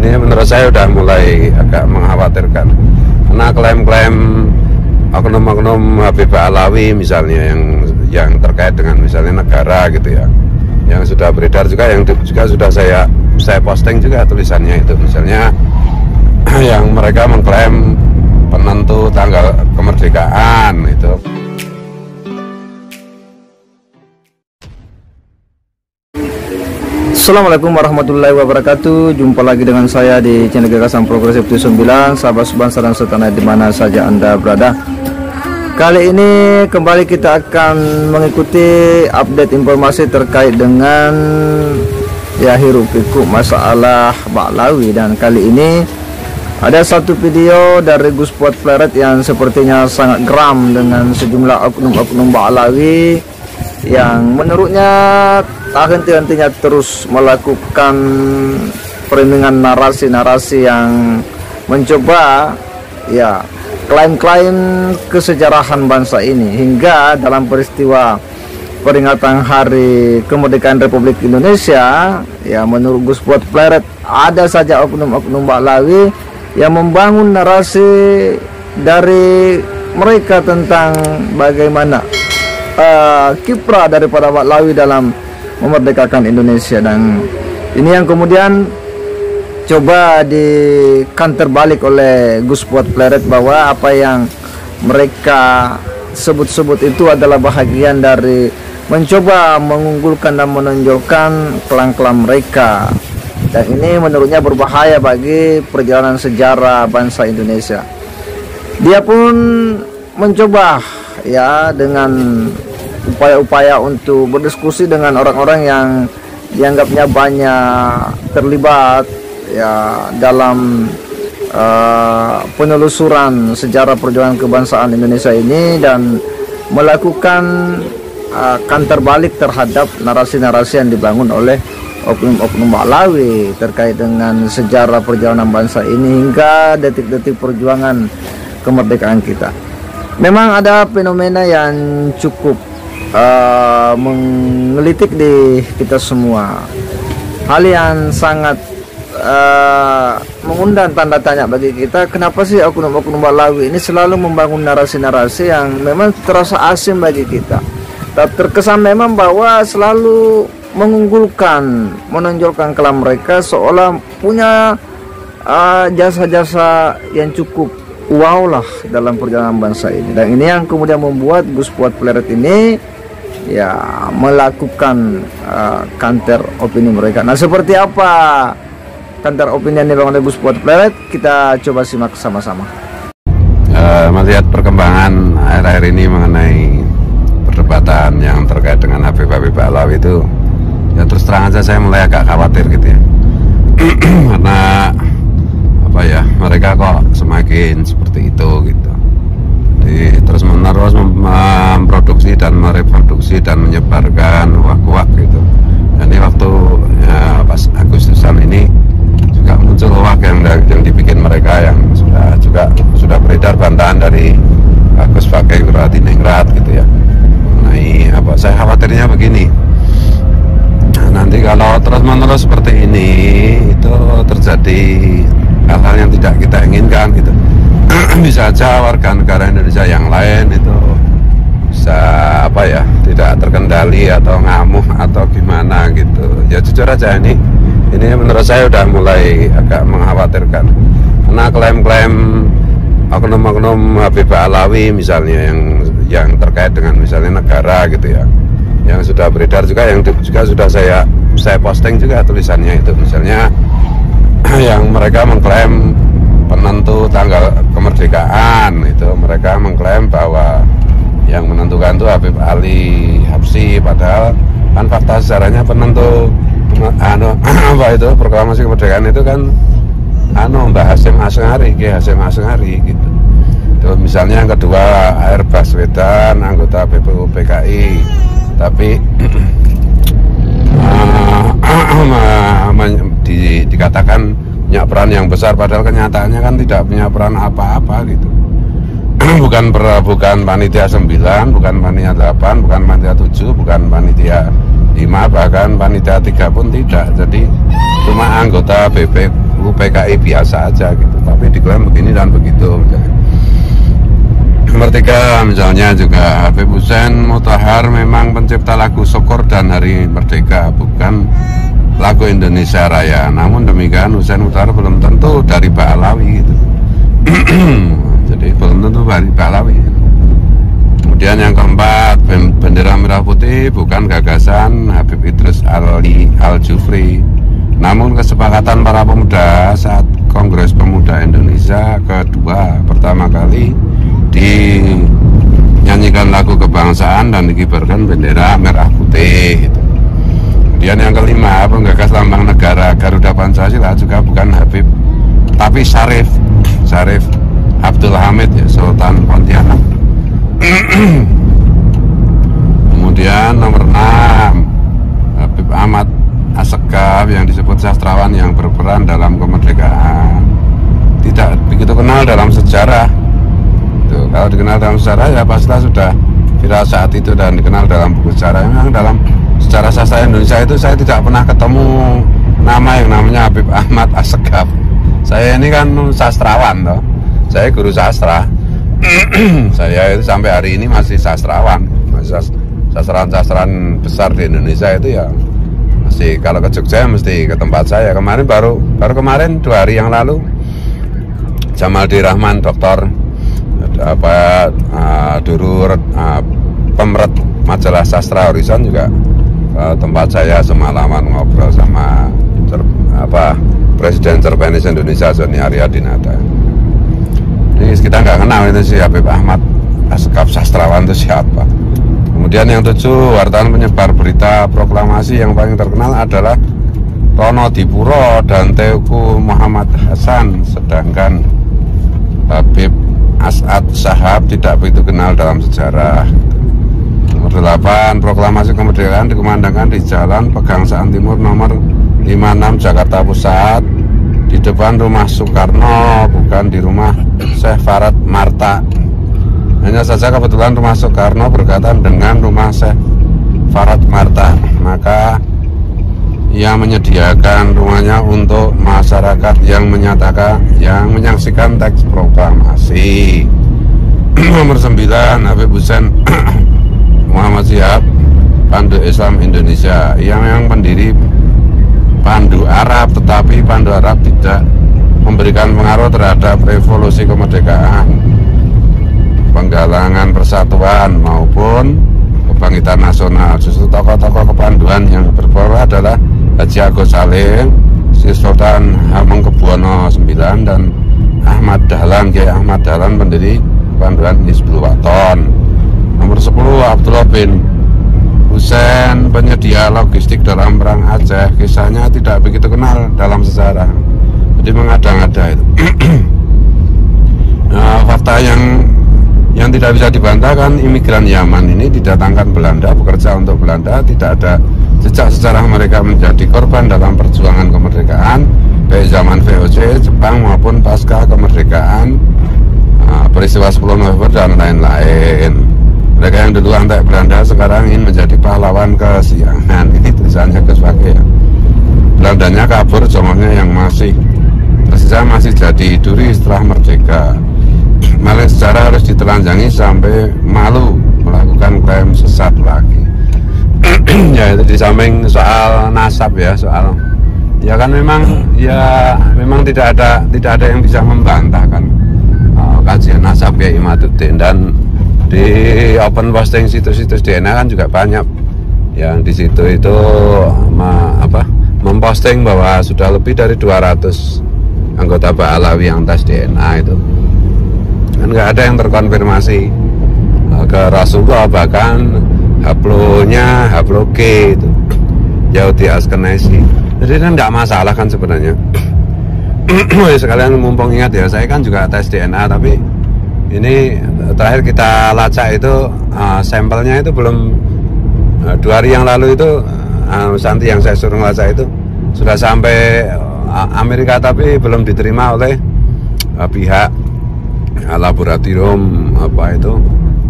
ini menurut saya udah mulai agak mengkhawatirkan, karena klaim-klaim oknum-oknum Habibah Alawi misalnya yang terkait dengan misalnya negara gitu ya, yang sudah beredar juga, yang juga sudah saya posting juga tulisannya itu, misalnya yang mereka mengklaim penentu tanggal kemerdekaan itu. Assalamualaikum warahmatullahi wabarakatuh. Jumpa lagi dengan saya di channel Gagasan Progresif 9, sahabat sebangsa dan setanah di mana saja Anda berada. Kali ini kembali kita akan mengikuti update informasi terkait dengan hiruk pikuk masalah Ba'lawi, dan kali ini ada satu video dari Gus Fuad Pleret yang sepertinya sangat geram dengan sejumlah oknum-oknum Ba'lawi yang menurutnya tak henti-hentinya terus melakukan framing narasi-narasi yang mencoba klaim-klaim kesejarahan bangsa ini, hingga dalam peristiwa peringatan Hari Kemerdekaan Republik Indonesia, menurut Gus Fuad Pleret ada saja oknum-oknum Ba'lawi yang membangun narasi dari mereka tentang bagaimana kiprah daripada Ba'lawi dalam memerdekakan Indonesia, dan ini yang kemudian coba di counter balik oleh Gus Fuad Pleret bahwa apa yang mereka sebut-sebut itu adalah bahagian dari mencoba mengunggulkan dan menonjolkan kelang-kelang mereka, dan ini menurutnya berbahaya bagi perjalanan sejarah bangsa Indonesia. Dia pun mencoba dengan upaya-upaya untuk berdiskusi dengan orang-orang yang dianggapnya banyak terlibat dalam penelusuran sejarah perjuangan kebangsaan Indonesia ini, dan melakukan counter balik terhadap narasi-narasi yang dibangun oleh oknum-oknum Ba'lawi terkait dengan sejarah perjalanan bangsa ini hingga detik-detik perjuangan kemerdekaan kita. Memang ada fenomena yang cukup menggelitik di kita semua, hal yang sangat mengundang tanda tanya bagi kita. Kenapa sih oknum-oknum Ba'lawi ini selalu membangun narasi-narasi yang memang terasa asing bagi kita? Terkesan memang bahwa selalu mengunggulkan, menonjolkan kelam mereka seolah punya jasa-jasa yang cukup wow lah dalam perjalanan bangsa ini, dan ini yang kemudian membuat Gus Fuad Pleret ini melakukan counter opini mereka. Nah, seperti apa counter opini yang dibangun oleh Gus Fuad Pleret? Kita coba simak sama-sama. Melihat perkembangan akhir-akhir ini mengenai perdebatan yang terkait dengan Habibah Alawi itu, terus terang aja saya mulai agak khawatir gitu ya. Karena mereka kok semakin seperti itu gitu. Terus menerus memproduksi dan mereproduksi dan menyebarkan hoak-hoak gitu. Dan ini waktu pas Agustusan ini juga muncul hoak yang dibikin mereka, yang sudah beredar bantahan dari Agus Fakih Wiradiningrat gitu ya. Mengenai saya khawatirnya begini. Nanti kalau terus-menerus seperti ini, itu terjadi hal-hal yang tidak kita inginkan gitu. Bisa aja warga negara Indonesia yang lain itu bisa tidak terkendali atau ngamuk atau gimana gitu. Ya jujur aja, ini menurut saya udah mulai agak mengkhawatirkan, karena klaim-klaim oknum-oknum Habibah Alawi misalnya yang terkait dengan misalnya negara gitu ya, yang sudah beredar juga, yang juga sudah saya posting juga tulisannya itu, misalnya yang mereka mengklaim penentu tanggal kemerdekaan itu, mereka mengklaim bahwa yang menentukan itu Habib Ali Habsyi, padahal kan fakta sejarahnya penentu proklamasi kemerdekaan itu kan Mbah Hasyim Asy'ari, Ki Hasyim Asy'ari gitu. Terus misalnya yang kedua Air Baswedan, anggota BPU PKI, tapi dikatakan punya peran yang besar, padahal kenyataannya kan tidak punya peran apa-apa gitu. bukan panitia 9, bukan panitia 8, bukan panitia 7, bukan panitia 5, bahkan panitia 3 pun tidak. Jadi cuma anggota BPU PKI biasa aja gitu, tapi diklaim begini dan begitu. Merdeka misalnya juga Habib Hussein Mutahar memang pencipta lagu Syukur dan Hari Merdeka, bukan lagu Indonesia Raya. Namun demikian Hussein Mutahar belum tentu dari Ba'alawi gitu. Jadi belum tentu dari Ba'alawi. Kemudian yang keempat, bendera merah putih bukan gagasan Habib Idrus Ali Al-Jufri, namun kesepakatan para pemuda saat Kongres Pemuda Indonesia kedua pertama kali dinyanyikan lagu kebangsaan dan dikibarkan bendera merah putih gitu. Kemudian yang kelima, penggagas lambang negara Garuda Pancasila juga bukan Habib tapi Syarif Abdul Hamid ya, Sultan Pontianak. Kemudian nomor 6, Habib Ahmad Assegaf yang disebut sastrawan yang berperan dalam kemerdekaan, tidak begitu kenal dalam sejarah. Kalau dikenal dalam sejarah ya pastilah sudah viral saat itu dan dikenal dalam buku sejarah. Memang dalam sejarah sastra Indonesia itu saya tidak pernah ketemu nama yang namanya Habib Ahmad Assegaf. Saya ini kan sastrawan toh. Saya guru sastra. Saya itu sampai hari ini masih sastrawan. Sastrawan besar di Indonesia itu ya masih, kalau ke Jogja mesti ke tempat saya. Kemarin baru kemarin 2 hari yang lalu Jamaldi Rahman Doktor dulu pemerat majalah Sastra Horizon juga tempat saya semalaman ngobrol sama Presiden Cerpenis Indonesia Sony Aryadinata. Jadi kita nggak kenal itu si Habib Ahmad Assegaf sastrawan itu siapa. Kemudian yang 7, wartawan penyebar berita proklamasi yang paling terkenal adalah Rono Dipuro dan Teuku Muhammad Hasan, sedangkan Habib As'ad Shahab tidak begitu kenal dalam sejarah. Nomor 8, proklamasi kemerdekaan dikumandangkan di Jalan Pegangsaan Timur nomor 56 Jakarta Pusat, di depan rumah Soekarno, bukan di rumah Syekh Farad Marta. Hanya saja kebetulan rumah Soekarno berkaitan dengan rumah Syekh Farad Marta, maka ia menyediakan rumahnya untuk masyarakat yang menyaksikan teks proklamasi. Nomor 9, Habib Hussein Muhammad Syihab, Pandu Islam Indonesia. Ia memang pendiri Pandu Arab, tetapi Pandu Arab tidak memberikan pengaruh terhadap revolusi kemerdekaan, penggalangan persatuan maupun kebangkitan nasional. Justru tokoh-tokoh kepanduan yang berpengaruh adalah Haji Agus Salim, Sri Sultan Hamengkubuwono IX, dan Ahmad Dahlan, Kiai Ahmad Dahlan, pendiri Panduan Hizbul Waton. Nomor 10, Abdullah bin Hussein, penyedia logistik dalam perang Aceh. Kisahnya tidak begitu kenal dalam sejarah, jadi mengada-ngada itu. Nah, fakta yang tidak bisa dibantah kan, imigran Yaman ini didatangkan Belanda, bekerja untuk Belanda, tidak ada jejak sejarah mereka menjadi korban dalam perjuangan kemerdekaan, baik zaman VOC, Jepang maupun pasca kemerdekaan, peristiwa 10 November dan lain-lain. Mereka yang dulu antek Belanda sekarang ingin menjadi pahlawan kesiangan. Ini tulisannya Gus Fakih ya. Belandanya kabur, jongoknya yang masih tersisa masih jadi duri setelah merdeka. Malah sejarah harus ditelanjangi sampai malu melakukan klaim sesat lagi. Ya itu di samping soal nasab ya, soal ya kan memang tidak ada yang bisa membantah kan kajian nasab kayak Imaduddin. Dan di open posting situs-situs DNA kan juga banyak yang di situ itu memposting bahwa sudah lebih dari 200 anggota Ba'alawi yang tes DNA itu kan nggak ada yang terkonfirmasi ke Rasulullah, bahkan haplonya haplo G itu Yahudi Askenazi. Jadi kan nggak masalah kan sebenarnya. Sekalian mumpung ingat ya, saya kan juga tes DNA, tapi ini terakhir kita lacak itu sampelnya itu belum 2 hari yang lalu itu Santi yang saya suruh ngelacak itu sudah sampai Amerika, tapi belum diterima oleh pihak laboratorium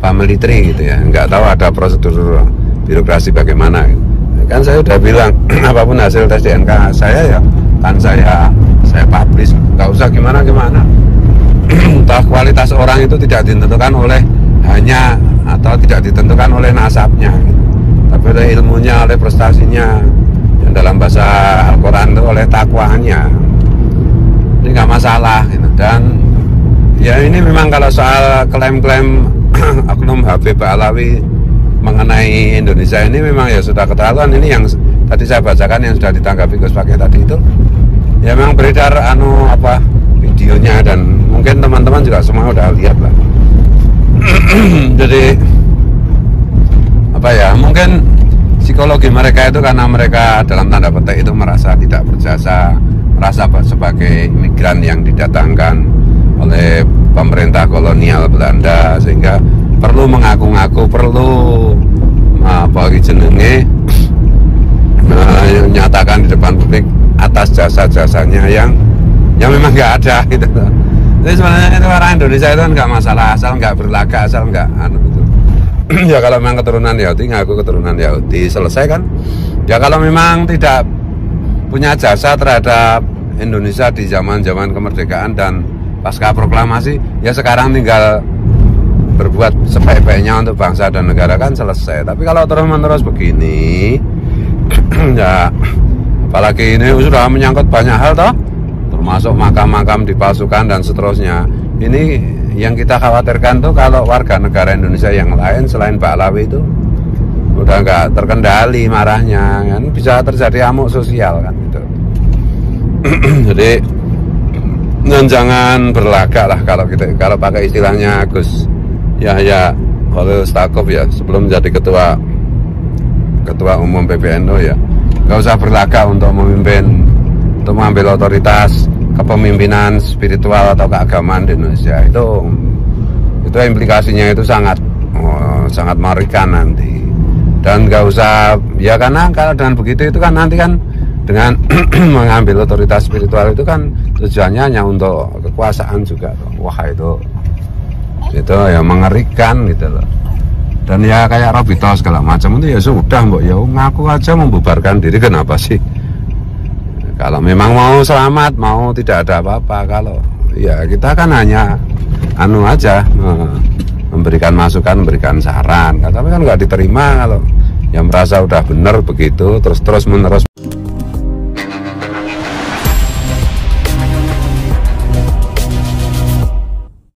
family tree gitu ya. Nggak tahu ada prosedur birokrasi bagaimana kan. Saya udah bilang apapun hasil tes DNA saya ya kan saya usah gimana-gimana. Toh kualitas orang itu tidak ditentukan oleh hanya atau tidak ditentukan oleh nasabnya, tapi oleh ilmunya, oleh prestasinya, yang dalam bahasa Al-Quran itu oleh takwanya. Ini nggak masalah gitu. Dan ya ini memang kalau soal klaim-klaim oknum Habib Alawi mengenai Indonesia ini memang ya sudah keterlaluan. Ini yang tadi saya bacakan yang sudah ditanggapi Gus Pakai tadi itu ya memang beredar videonya, dan mungkin teman-teman juga semua udah lihat lah. Jadi mungkin psikologi mereka itu karena mereka dalam tanda petik itu merasa tidak berjasa, merasa sebagai imigran yang didatangkan oleh pemerintah kolonial Belanda, sehingga perlu mengaku-ngaku, perlu jenenge menyatakan di depan publik atas jasa-jasanya yang memang nggak ada gitu. Jadi sebenarnya itu orang Indonesia itu kan nggak masalah, asal nggak berlaga, asal nggak gitu. Ya kalau memang keturunan Yahudi, ngaku keturunan Yahudi, selesai kan. Ya kalau memang tidak punya jasa terhadap Indonesia di zaman-zaman kemerdekaan dan pasca proklamasi, ya sekarang tinggal berbuat sebaik-baiknya untuk bangsa dan negara, kan selesai. Tapi kalau terus-menerus begini ya apalagi ini sudah menyangkut banyak hal toh, termasuk makam-makam dipalsukan dan seterusnya. Ini yang kita khawatirkan tuh kalau warga negara Indonesia yang lain selain Pak Alawi itu udah nggak terkendali marahnya, kan bisa terjadi amuk sosial kan gitu. Jadi jangan berlagak lah kalau pakai istilahnya Gus Yahya Khalil Stakuf ya, sebelum menjadi ketua umum PBNU ya, nggak usah berlagak untuk memimpin, untuk mengambil otoritas kepemimpinan spiritual atau keagamaan di Indonesia. Itu implikasinya itu sangat mengerikan nanti. Dan nggak usah ya, karena kalau dengan begitu itu kan nanti kan dengan mengambil otoritas spiritual itu kan tujuannya hanya untuk kekuasaan juga. Wah itu ya mengerikan gitu loh. Dan ya kayak Robito segala macam itu ya sudah mbok ya ngaku aja membubarkan diri, kenapa sih? Kalau memang mau selamat, mau tidak ada apa-apa, kalau ya kita kan hanya aja memberikan masukan, memberikan saran, tapi kan nggak diterima kalau yang merasa udah benar begitu terus menerus.